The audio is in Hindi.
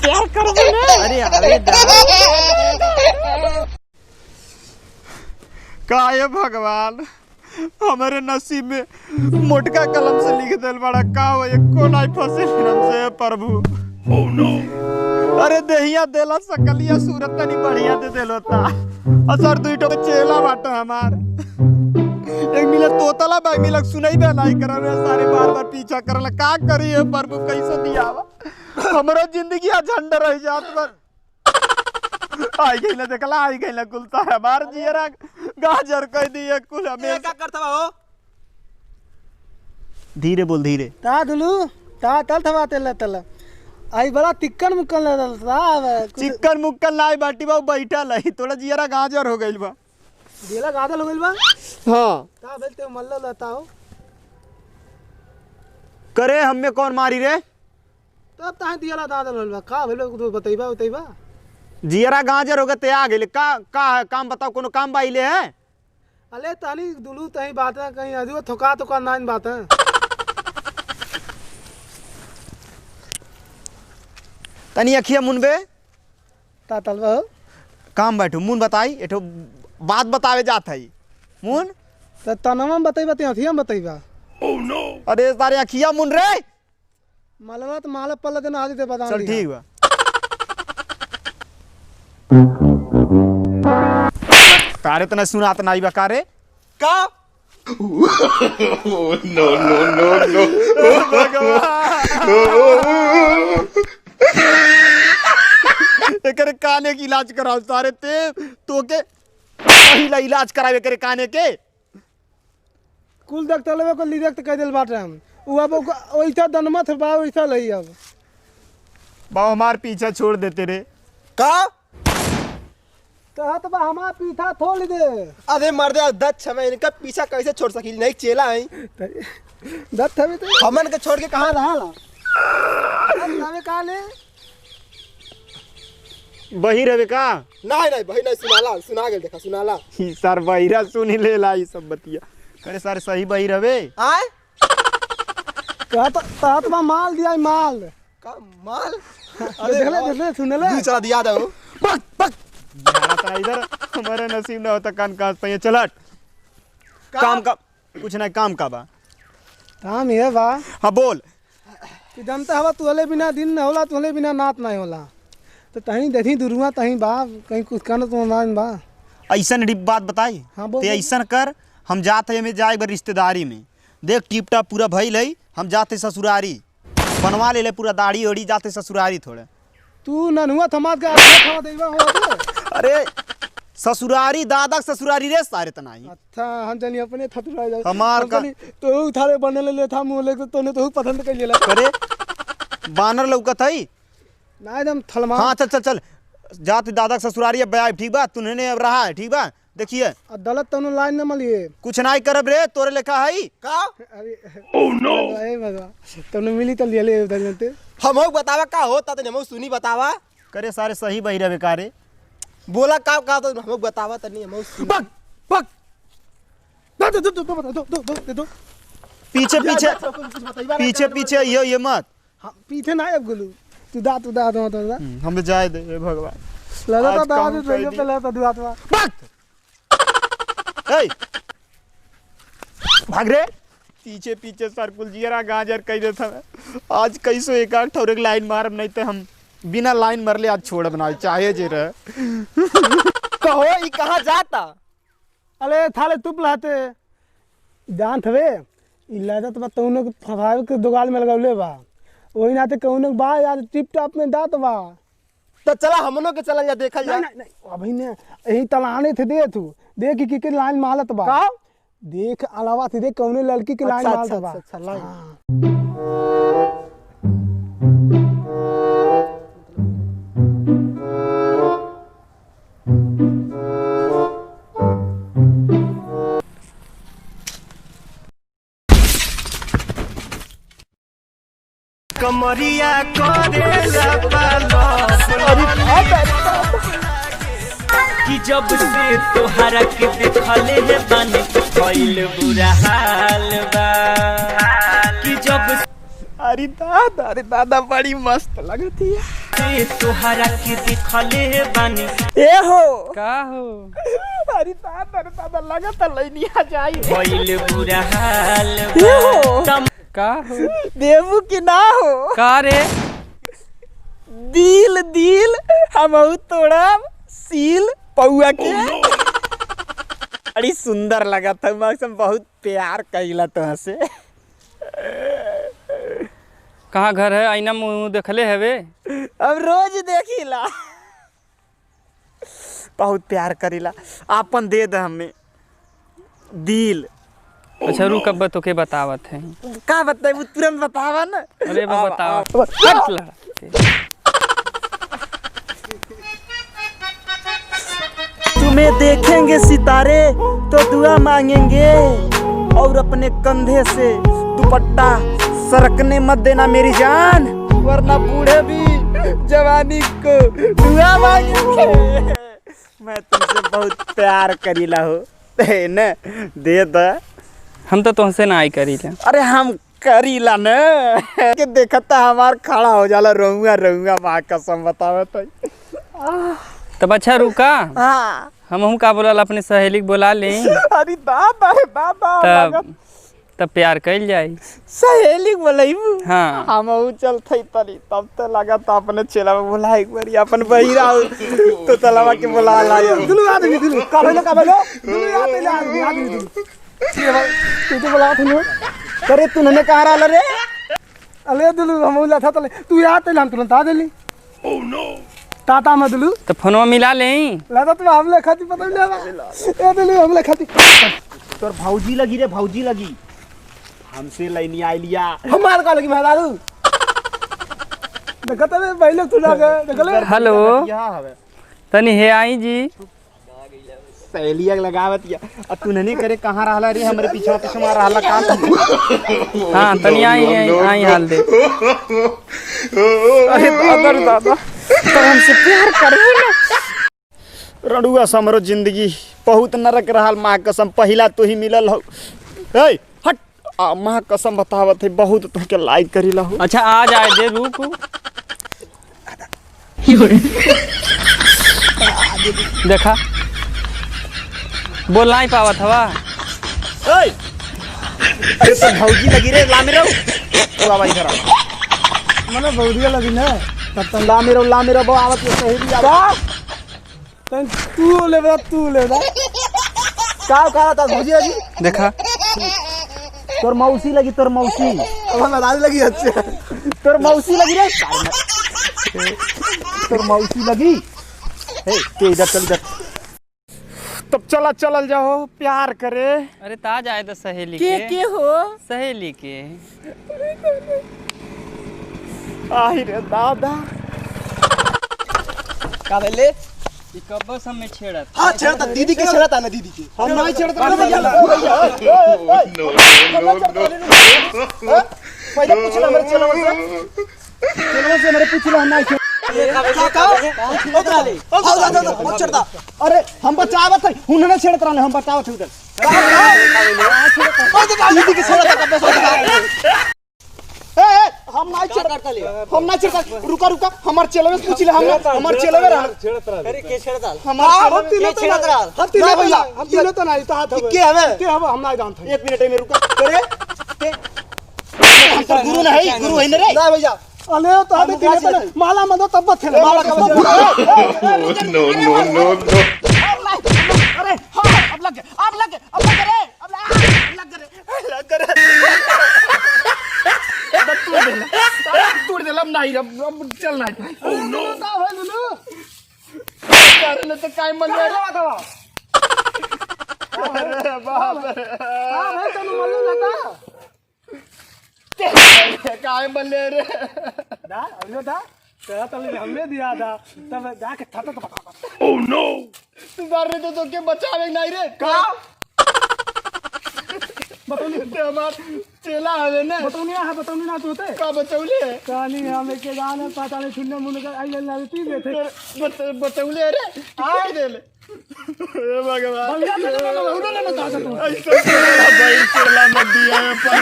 प्यार करोगे ना? अरे अरे का ये भगवान हमारे नसीब में मोटका कलम से लिख दिल बड़ा का हो एको नहीं फंसे हमसे प्रभु। Oh no! अरे देहिया देला सकलिया सूरत तनी बढ़िया दे देलोता असर दुईटो के चेला बाटा हमार एक मिले तोतला बाई मिलक सुनाई बे नहीं करवे सारे बार-बार पीछा करला का करी है प्रभु कैसे दियावा हमरो जिंदगी झंडा रह जात पर आई गई ना देखला आई गई ना कुलता है मार जियरा गाजर कह दिए कुल हमें क्या करता हो धीरे बोल धीरे ता दुलू ता तल थवा तेल तल आई बड़ा तिक्कन मुक्कन लगल साहब चिकन मुक्कन लाई बाटी बाबू बैठा लाई थोड़ा जियरा गाजर हो गइल बा दिला गादल हो गइल बा। हां ता बोलते मल्ला लता हो करे हमें कौन मारी रे तब ता दिला दादल होल बा का भेल तो बतैबा जियरा गाजर हो गए ते आ गेले का है काम बताओ कोनो काम बाइले है अले तानी दुलू तही बात है कहीं अजू थोका तो का नाइन बात है तनी अखिया मुनबे ता तलवा हो काम बैठो मुन बताई एठो बात बतावे जात है मुन त तनवा बतैबा ते हथिया बतैबा। Oh no! अरे सारे अखिया मुन रे मालवा तो माल पल्ला देना आदि ते बता चल ठीक बा तारे तना सुनात नहीं बा कारे का Oh no no no no! एकरे काने की इलाज कराओ सारे ते तो के पहिला इलाज करावे करे काने के कुल देख तलवे को लिरक कह दिल बाटे हम उ अब ओइसा दनमत बा ओइसा लई अब बाबा हमार पीछा छोड़ देते रे का कहत बा हमार पीछा छोड़ दे अरे मर्दे दत समय इनका पीछा कैसे छोड़ सकी नहीं चेला है दत हवे तो हमन के छोड़ के कहां रहला हवे काले बही रहे का नहीं नहीं भाई नहीं सुना गेल देखा सुनाला ई सर बहिरा सुनी ले ला ई सब बतिया करे सारे सही बही रहे आए कहत बा माल दिया माल का माल देखले सुनले तू चला दिया दो पक पक यारा ता इधर हमारे नसीब ना होता कान कास पे चलट काम का कुछ नहीं काम का बा काम ये बा हां बोल कि जानता हवा तुहले बिना दिन न होला तुहले बिना नात नहीं होला तो तहीं देखी दुरुआ तहीं बा कहीं कुछ करना तो ना बा ऐसन बात बताई हाँ, बोल, ते बोल। ऐसन कर हम जाते में जाए बर रिश्तेदारी में देख टिप टाप पूरा भइल है हम जाते ससुरारी बनवा ले पूरा दाढ़ी ओढ़ी जाते ससुरारी थोड़े तू ननुआ थमा के आधा खावा देबा हो अरे ससुरारी दादा ससुरारी रे सारे तनाई अच्छा हम जनी अपने थतुरा जा हमार का तो थारे बनले ले था मोले तो तोने तो पसंद कर लेला करे बानर लौकत है ना एकदम थलमा हाँ चल चल चल जाते दादा ससुरारी अब आए ठीक बा तूने अब रहा है ठीक बा देखिए अदालत तनु लाइन न मलिए कुछ नहीं करब रे तोरे लेखा है का अरे Oh no! ए बाबा तनु मिली त ले ले उधर जानते हम बतावा का होता तो हम सुनी बतावा करे सारे सही बही रहे कारे बोला का तो हम बतावा तनी हम पक पक दो पीछे पीछे पीछे पीछे ये मत हाँ पीछे ना अब गुलू तू दा दो हमें जाए दे हे भगवान लगा आज तो दा काम दे कर तो दी। पे लगा तो दुआ तो ए भाग रे पीछे पीछे सरकुल जियरा गाजर कह देता आज कैसो एक आठ ठौरे लाइन मारब नहीं तो हम बिना लाइन मरले आज छोड़ब ना चाहे जे रहे कहो ई कहां जाता अरे थाले तुप लाते जान थवे इलाजत बा तउनो के फसावे के दुगाल में लगौले बा ओही नाते कउनो बा यार टिप टॉप में दात बा तो चला हमनो के चलन जा देखल जा नहीं अभी ने यही तलाने थे दे तू देख की लाइन मालत बा का देख अलावा थे देख कउनो लड़की के लाइन मालत बा अच्छा लाइन कमरिया करेला कि जब से तोहरा के देखले है बने भइल बुरा हाल बा कि जब अरे दादा बड़ी मस्त लगती है। से तोहरा के देखले हे बानी ए हो का हो अरे दादा लगता लैनी आ जाई भइल बुरा हाल ए हो का हो देवू की ना हो का रे दिल हम तोड़ा सील पौआ के बड़ी सुंदर लगा था मौसम बहुत प्यार कैला तो से कहाँ घर है आईना मुँह देखले हवे अब रोज देखिला बहुत प्यार करीला आपन दे दे हमें दिल। अच्छा रुक अब तो के बतावत है का बताए वो तुरंत बतावा ना। अरे वो बताओ तुम्हें देखेंगे सितारे तो दुआ मांगेंगे और अपने कंधे से दुपट्टा सरकने मत देना मेरी जान वरना बूढ़े भी जवानी को दुआ मांगेंगे। मैं तुमसे बहुत प्यार करीला हो न दे द हम तो तुमसे ना आई करी ले अरे हम करीला न के देखता हमार खड़ा हो जाला रहुआ माँ कसम बतावे तो। तब अच्छा रुका हाँ हम का बोला अपने सहेली के बोला ले अरे दादा तब प्यार कैल जाई सहेली बोलैबू हाँ हम चलते तरी तब तो लगा तो अपने चेला में बोला एक बार अपन बहिरा तो तलवा के बोला लाया दुलू आदमी दुलू का भेलो दुलू आदमी दुलू तू तो बोला थनु करे तू ने कहा रहा रे अले दुलू हम उला था तले तू याद तले हम तुरंत आ देली Oh no! ताता में दुलू तो फोनवा मिला ले लगा तू हमले खाती पता नहीं लगा ए दुलू हमले खाती तोर भौजी लगी रे भौजी लगी हमसे लैनी आई लिया हमार का लगी महलारू देखत रे पहले तू लगे देखले हेलो यहाँ हवे तनी हे आई जी सहेलिया लगावत या अब तू नहीं करे कहाँ रहला रे हमरे पीछे मार रहला का हाँ तनी आई हाल दे अरे दादा तो हमसे प्यार करे ना रडुआ समरो जिंदगी बहुत नरक रहल माँ कसम पहिला तू ही मिलल हो ए हट माँ कसम बतावत है बहुत तुमके लाइक करीला हो। अच्छा आ जाए दे रुक देखा बोल नहीं पावत हवा ए अरे तो भौजी लगी रे ला मेरे ओ भाई इधर मने बहुरिया लगी ना तब तो ला मेरे बो आवत है सहेली आवा तन तू ले का था भौजी लगी देखा तोर मौसी लगी तोर मौसी अब हम राज लगी अच्छा तोर मौसी लगी रे तोर मौसी लगी हे तू इधर चल इधर तब चलल जाओ प्यार करे अरे ताज आए तो सहेली के हो सहेली के आई रे दादा का भेले ई कब सब में छेड़त हां छेड़ता दीदी के छेड़ता ना दीदी के हम नहीं छेड़ता No, no, no. पहले पूछला मेरे चेलवा से मेरे पूछला हम नहीं छेड़ता अरे हम बचावत है उन्होंने छेड़त रहने हम बचावत है उधर दीदी के छेड़ता हम नहीं छेड़ता रुका हमार चेलवे से पूछ ले हमार चेलवे रहा अरे के छेड़ता हमार हम तीनों तो नहीं तो हाथ के हवे के हम नहीं जानते 1 मिनट में रुका करे हम तो गुरु है ना रे ना भैया अले तो हमें तीनों तो माला मदो तब थे माला का No, no, no, no. अरे हाँ अब लग रे तोड़ दे लब नहीं अब चल नहीं Oh no! करने तो काय मन रे अरे बाप रे हां भाई तनु मल्लू लता काय बल्ले रे दा अरे दा तेरा तले हमने दिया था तब जाके था तो बता Oh no! तुम्हारे तो के बचावे नहीं रे का बतौनी ते हमार चेला हवे ने बतौनी ना तू होते का बचौले कहानी हमें के गाने पता नहीं सुनने मुन का आई लल्ला पी गए थे बचौले रे आ दे ले हे भगवान बलिया तो उन्होंने ना कहा था तू ऐसा भाई चेला मत दिया है पर